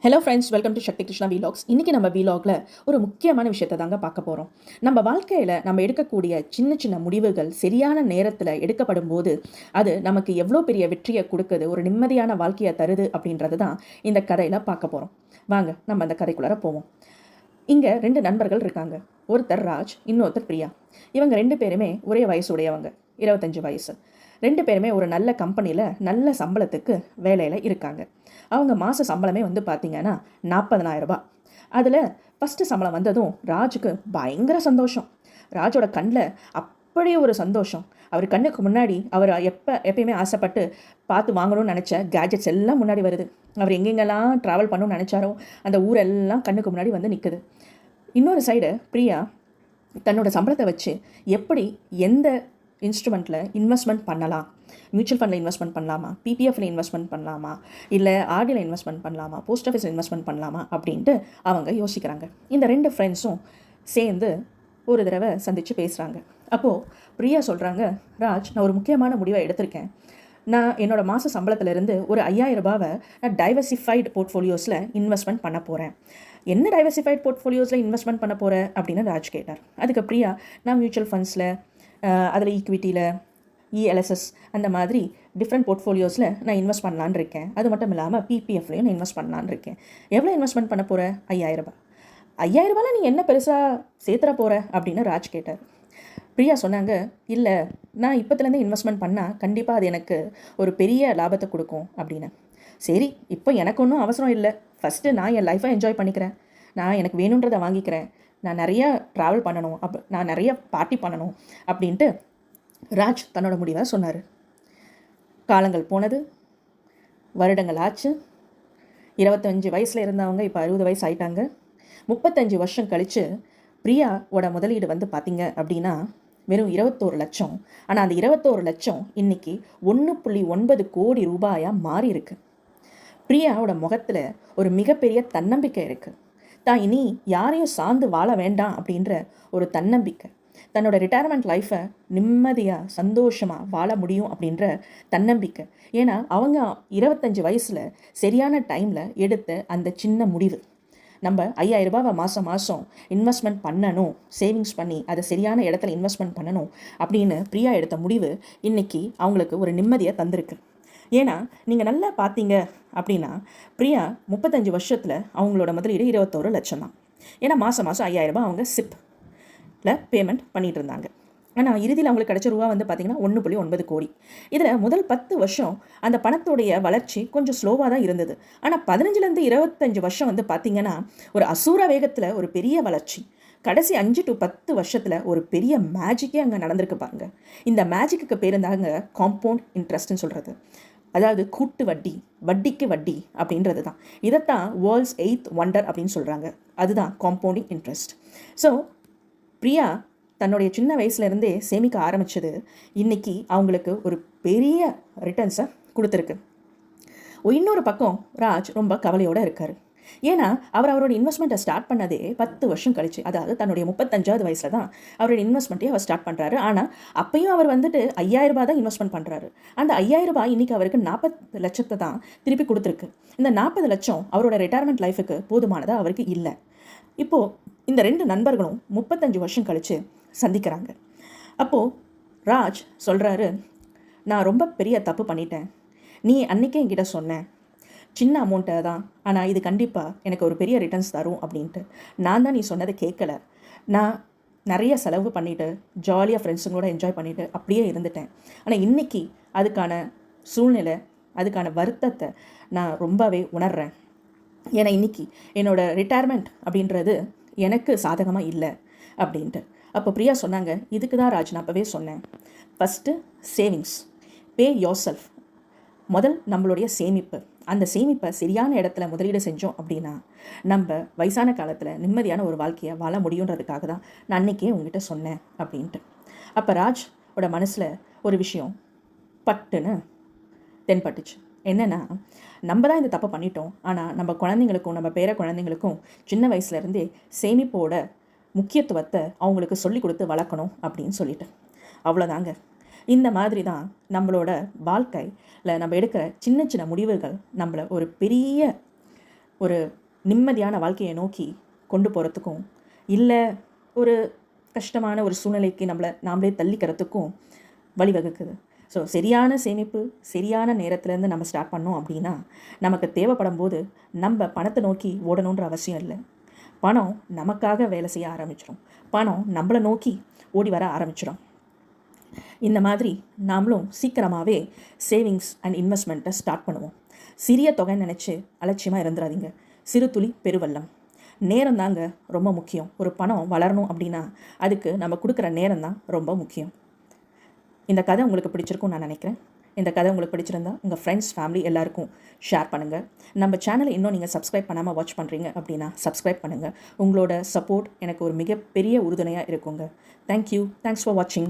Hello friends, welcome to Shakti Krishna vlogs. இன்றைக்கி நம்ம வீலாகில் ஒரு முக்கியமான விஷயத்தை தாங்க பார்க்க போகிறோம். நம்ம வாழ்க்கையில் நம்ம எடுக்கக்கூடிய சின்ன சின்ன முடிவுகள் சரியான நேரத்தில் எடுக்கப்படும் போது அது நமக்கு எவ்வளோ பெரிய வெற்றியை கொடுக்குது, ஒரு நிம்மதியான வாழ்க்கையை தருது அப்படின்றது தான் இந்த கதையில் பார்க்க போகிறோம். வாங்க நம்ம அந்த கதைக்குள்ளார போவோம். இங்கே 2 நண்பர்கள் இருக்காங்க. ஒருத்தர் ராஜ், இன்னொருத்தர் பிரியா. இவங்க 2 பேருமே ஒரே வயசு உடையவங்க, 25 வயசு. 2 பேருமே ஒரு நல்ல கம்பெனியில் நல்ல சம்பளத்துக்கு வேலையில் இருக்காங்க. அவங்க மாத சம்பளமே வந்து பார்த்திங்கன்னா 40,000 ரூபாய். அதில் ஃபஸ்ட்டு சம்பளம் வந்ததும் ராஜுக்கு பயங்கர சந்தோஷம். ராஜோட கண்ணில் அப்படியே ஒரு சந்தோஷம். அவர் கண்ணுக்கு முன்னாடி அவர் எப்பயுமே ஆசைப்பட்டு பார்த்து வாங்கணும்னு நினச்ச கேஜெட்ஸ் எல்லாம் முன்னாடி வருது. அவர் எங்கெங்கெல்லாம் ட்ராவல் பண்ணணும்னு நினச்சாரோ அந்த ஊரெல்லாம் கண்ணுக்கு முன்னாடி வந்து நிற்குது. இன்னொரு சைடு பிரியா தன்னோட சம்பளத்தை வச்சு எப்படி எந்த இன்ஸ்ட்ருமெண்ட்டில் இன்வெஸ்ட்மெண்ட் பண்ணலாம், மியூச்சுவல் ஃபண்டில் இன்வெஸ்ட்மெண்ட் பண்ணலாமா, பிபிஎஃப்ல இன்வெஸ்ட்மெண்ட் பண்ணலாமா, இல்லை ஆர்டியில் இன்வெஸ்ட்மெண்ட் பண்ணலாமா, போஸ்ட் ஆஃபீஸில் இன்வெஸ்ட்மெண்ட் பண்ணலாமா அப்படின்ட்டு அவங்க யோசிக்கிறாங்க. இந்த 2 ஃப்ரெண்ட்ஸும் சேர்ந்து ஒரு தடவை சந்தித்து பேசுகிறாங்க. அப்போது பிரியா சொல்கிறாங்க, ராஜ், நான் ஒரு முக்கியமான முடிவை எடுத்திருக்கேன். நான் என்னோடய மாத சம்பளத்திலேருந்து ஒரு 5,000 ரூபாவை நான் டைவர்சிஃபைடு போர்ட்ஃபோலியோஸில் இன்வெஸ்ட்மெண்ட் பண்ண போகிறேன். என்ன டைவர்சிஃபைடு போர்ட்ஃபோலியோஸில் இன்வெஸ்ட்மெண்ட் பண்ண போகிறேன் அப்படின்னு ராஜ் கேட்டார். அதுக்கு பிரியா, நான் மியூச்சுவல் ஃபண்ட்ஸில், அதில் ஈக்விட்டியில், இஎல்எஸ்எஸ் அந்த மாதிரி டிஃப்ரெண்ட் போர்ட்ஃபோலியோஸில் நான் இன்வெஸ்ட் பண்ணலான்னு இருக்கேன். அது மட்டும் இல்லாமல் பிபிஎஃப்லையும் நான் இன்வெஸ்ட் பண்ணலான்னு இருக்கேன். எவ்வளோ இன்வெஸ்ட்மெண்ட் பண்ண போகிற? 5,000 ரூபாய். 5,000 ரூபாயில் நீ என்ன பெருசாக சேர்த்துற போகிற அப்படின்னு ராஜ் கேட்டார். பிரியா சொன்னாங்க, இல்லை, நான் இப்போத்துலேருந்து இன்வெஸ்ட்மெண்ட் பண்ணால் கண்டிப்பாக அது எனக்கு ஒரு பெரிய லாபத்தை கொடுக்கும் அப்படின்னு. சரி, இப்போ எனக்கு ஒன்றும் அவசரம் இல்லை. ஃபஸ்ட்டு நான் என் லைஃப்பை என்ஜாய் பண்ணிக்கிறேன். நான் எனக்கு வேணுன்றதை வாங்கிக்கிறேன். நான் நிறைய ட்ராவல் பண்ணணும், நான் நிறைய பார்ட்டி பண்ணணும் அப்படின்ட்டு ராஜ் தன்னோட முடிவை சொன்னார். காலங்கள் போனது, வருடங்கள் ஆச்சு. 25 வயசில் இருந்தவங்க இப்போ 60 வயசு ஆயிட்டாங்க. 35 வருஷம் கழித்து பிரியாவோட முதலீடு வந்து பார்த்திங்க அப்படின்னா வெறும் 21 லட்சம். ஆனால் அந்த 21 லட்சம் இன்றைக்கி 1.9 கோடி ரூபாயாக மாறி இருக்கு. பிரியாவோட முகத்தில் ஒரு மிகப்பெரிய தன்னம்பிக்கை இருக்குது. தான் இனி யாரையும் சார்ந்து வாழ வேண்டாம் அப்படின்ற ஒரு தன்னம்பிக்கை, தன்னோட ரிட்டையர்மெண்ட் லைஃப்பை நிம்மதியாக சந்தோஷமாக வாழ முடியும் அப்படின்ற தன்னம்பிக்கை. ஏன்னா அவங்க 25 வயசில் சரியான டைமில் எடுத்த அந்த சின்ன முடிவு, நம்ம 5,000 ரூபாவை மாதம் இன்வெஸ்ட்மெண்ட் பண்ணணும், சேவிங்ஸ் பண்ணி அதை சரியான இடத்துல இன்வெஸ்ட்மெண்ட் பண்ணணும் அப்படின்னு பிரியா எடுத்த முடிவு இன்றைக்கி அவங்களுக்கு ஒரு நிம்மதியை தந்திருக்கு. ஏன்னா நீங்கள் நல்லா பார்த்தீங்க அப்படின்னா பிரியா 35 வருஷத்தில் அவங்களோட முதலீடு 21 லட்சம் தான். ஏன்னா மாதம் 5,000 ரூபாய் அவங்க சிப்பில் பேமெண்ட் பண்ணிகிட்டு இருந்தாங்க. ஆனால் இறுதியில் அவங்களுக்கு கிடைச்ச ரூபா வந்து பார்த்திங்கன்னா 1.9 கோடி. இதில் முதல் 10 வருஷம் அந்த பணத்துடைய வளர்ச்சி கொஞ்சம் ஸ்லோவாக தான் இருந்தது. ஆனால் 15லேருந்து 25 வருஷம் வந்து பார்த்திங்கன்னா ஒரு அசூர வேகத்தில் ஒரு பெரிய வளர்ச்சி. கடைசி 5 to 10 வருஷத்தில் ஒரு பெரிய மேஜிக்கே அங்கே நடந்திருக்கு பாருங்கள். இந்த மேஜிக்கு பேர் இருந்தாங்க காம்பவுண்ட் இன்ட்ரெஸ்ட்னு சொல்கிறது. அதாவது கூட்டு வட்டி, வட்டிக்கு வட்டி அப்படின்றது தான். இதைத்தான் வேர்ல்ட்ஸ் 8th wonder அப்படின்னு சொல்கிறாங்க. அதுதான் காம்பவுண்டிங் இன்ட்ரெஸ்ட். ஸோ பிரியா தன்னுடைய சின்ன வயசுலேருந்தே சேமிக்க ஆரம்பித்தது இன்றைக்கி அவங்களுக்கு ஒரு பெரிய ரிட்டர்ன்ஸை கொடுத்துருக்கு. இன்னொரு பக்கம் ராஜ் ரொம்ப கவலையோடு இருக்கார். ஏன்னா அவரோட இன்வெஸ்ட்மெண்ட்டை ஸ்டார்ட் பண்ணதே 10 வருஷம் கழிச்சு, அதாவது தன்னுடைய 35வது வயசில் தான் அவரோட இன்வெஸ்ட்மெண்ட்டே அவர் ஸ்டார்ட் பண்ணுறாரு. ஆனால் அப்பையும் அவர் வந்துட்டு 5,000 ரூபாய் தான் இன்வெஸ்ட்மெண்ட் பண்ணுறாரு. அந்த 5,000 ரூபாய் இன்றைக்கி அவருக்கு 40 லட்சத்தை தான் திருப்பி கொடுத்துருக்கு. இந்த 40 லட்சம் அவரோட ரிட்டையர்மெண்ட் லைஃபுக்கு போதுமானதாக அவருக்கு இல்லை. இப்போது இந்த 2 நண்பர்களும் 35 வருஷம் கழித்து சந்திக்கிறாங்க. அப்போது ராஜ் சொல்கிறாரு, நான் ரொம்ப பெரிய தப்பு பண்ணிட்டேன். நீ அன்றைக்கே என்கிட்ட சொன்னேன், சின்ன அமௌண்ட்டை தான், ஆனால் இது கண்டிப்பாக எனக்கு ஒரு பெரிய ரிட்டர்ன்ஸ் தரும் அப்படின்ட்டு. நான் தான் நீ சொன்னதை கேட்கல. நான் நிறைய செலவு பண்ணிவிட்டு ஜாலியாக ஃப்ரெண்ட்ஸுங்களோட என்ஜாய் பண்ணிவிட்டு அப்படியே இருந்துட்டேன். ஆனால் இன்றைக்கி அதுக்கான சூழ்நிலை, அதுக்கான வருத்தத்தை நான் ரொம்பவே உணர்கிறேன். ஏன்னா இன்றைக்கி என்னோடய ரிட்டையர்மெண்ட் அப்படின்றது எனக்கு சாதகமாக இல்லை அப்படின்ட்டு. அப்போ பிரியா சொன்னாங்க, இதுக்கு தான் ராஜ் நான் அப்போவே சொன்னேன், first savings, pay your self. முதல் நம்மளுடைய சேமிப்பு, அந்த சேமிப்பை சரியான இடத்துல முதலீடு செஞ்சோம் அப்படின்னா நம்ம வயசான காலத்தில் நிம்மதியான ஒரு வாழ்க்கையை வாழ முடியுன்றதுக்காக தான் நான் அன்றைக்கே உங்ககிட்ட சொன்னேன் அப்படின்ட்டு. அப்போ ராஜோட மனசில் ஒரு விஷயம் பட்டுன்னு தென்பட்டுச்சு. என்னென்னா, நம்ம தான் இந்த தப்பை பண்ணிட்டோம், ஆனால் நம்ம குழந்தைங்களுக்கும் நம்ம பேர குழந்தைங்களுக்கும் சின்ன வயசுலேருந்தே சேமிப்போட முக்கியத்துவத்தை அவங்களுக்கு சொல்லி கொடுத்து வளர்க்கணும் அப்படின்னு சொல்லிட்டு. அவ்வளோதாங்க. இந்த மாதிரி தான் நம்மளோட வாழ்க்கையில் நம்ம எடுக்கிற சின்ன சின்ன முடிவுகள் நம்மளை ஒரு பெரிய ஒரு நிம்மதியான வாழ்க்கையை நோக்கி கொண்டு போகிறதுக்கும், இல்லை ஒரு கஷ்டமான ஒரு சூழ்நிலைக்கு நாமளே தள்ளிக்கிறதுக்கும் வழிவகுக்குது. ஸோ சரியான சேமிப்பு, சரியான நேரத்துலேருந்து நம்ம ஸ்டார்ட் பண்ணோம் அப்படின்னா, நமக்கு தேவைப்படும் போது நம்ம பணத்தை நோக்கி ஓடணுன்ற அவசியம் இல்லை. பணம் நமக்காக வேலை செய்ய ஆரம்பிச்சிடும். பணம் நம்மளை நோக்கி ஓடி வர ஆரம்பிச்சிடும். இந்த மாதிரி நாமளும் சீக்கிரமாகவே சேவிங்ஸ் அண்ட் இன்வெஸ்ட்மெண்ட்டை ஸ்டார்ட் பண்ணுவோம். சிறிய தொகைன்னு நினச்சி அலட்சியமாக இருந்துடாதீங்க. சிறு துளி பெருவெள்ளம். நேரம் தாங்க ரொம்ப முக்கியம். ஒரு பணம் வளரணும் அப்படின்னா அதுக்கு நம்ம கொடுக்குற நேரம் தான் ரொம்ப முக்கியம். இந்த கதை உங்களுக்கு பிடிச்சிருக்கும்னு நான் நினைக்கிறேன். இந்த கதை உங்களுக்கு பிடிச்சிருந்தா உங்கள் ஃப்ரெண்ட்ஸ், ஃபேமிலி எல்லாருக்கும் ஷேர் பண்ணுங்கள். நம்ம சேனலை இன்னும் நீங்கள் சப்ஸ்கிரைப் பண்ணாமல் வாட்ச் பண்ணுறீங்க அப்படின்னா சப்ஸ்கிரைப் பண்ணுங்கள். உங்களோட சப்போர்ட் எனக்கு ஒரு மிகப்பெரிய உறுதுணையாக இருக்குங்க. தேங்க்யூ. தேங்க்ஸ் ஃபார் வாட்சிங்.